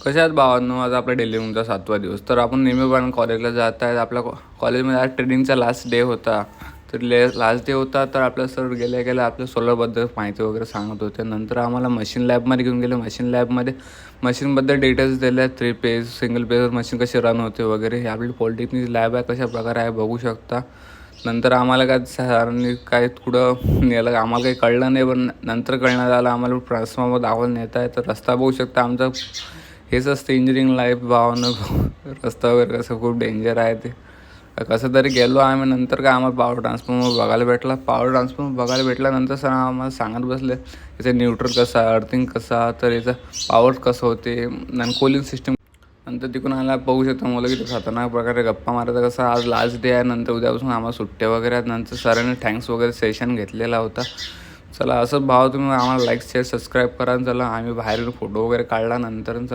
कशा आहात भावांनो? आज आपल्या डेली रूमचा 7वा दिवस. तर आपण नेहमीप्रमाणे कॉलेजला जात आहेत. आपल्या कॉलेजमध्ये आज ट्रेनिंगचा लास्ट डे होता. तर लास्ट डे होता, तर आपल्या सर गेल्या गेल्या आपल्या सोलरबद्दल माहिती वगैरे सांगत होते. नंतर आम्हाला मशीन लॅबमध्ये घेऊन गेले. मशीन लॅबमध्ये मशीनबद्दल डिटेल्स दिल्या. 3 पेज सिंगल पेजवर मशीन कशी रन होते वगैरे. हे आपली पॉलिटेक्निक लॅब आहे, कशा प्रकारे आहे बघू शकता. नंतर आम्हाला काय सरांनी काय कुठं नेलं आम्हाला काही कळलं नाही, पण नंतर कळण्यात आलं आम्हाला ट्रान्सफॉर्मर दाखवून नेत आहे. तर रस्ता बघू शकता आमचा. हेच असतं इंजिनिअरिंग लाईफ भावानं. रस्ता वगैरे कसं खूप डेंजर आहे ते. कसं तरी गेलो आम्ही. नंतर काय आम्हाला पॉवर ट्रान्सफॉर्मर बघायला भेटला. पॉवर ट्रान्सफॉर्मर बघायला भेटल्यानंतर सर आम्हाला सांगत बसले याचं न्यूट्रल कसं आहे, अर्थिंग कसा, तर याचं पॉवर कसं होते आणि कूलिंग सिस्टम. नंतर तिकडून आला बघू शकता मुलं किती खतरनाक प्रकारे गप्पा मारायचा. कसं आज लास्ट डे आहे, नंतर उद्यापासून आम्हाला सुट्ट्या वगैरे आहेत. नंतर सरांनी थँक्स वगैरे सेशन घेतलेला होता. चला असं भाव तुम्ही आम्हाला लाईक शेअर सबस्क्राईब करा. चला आम्ही बाहेर फोटो वगैरे काढला नंतर.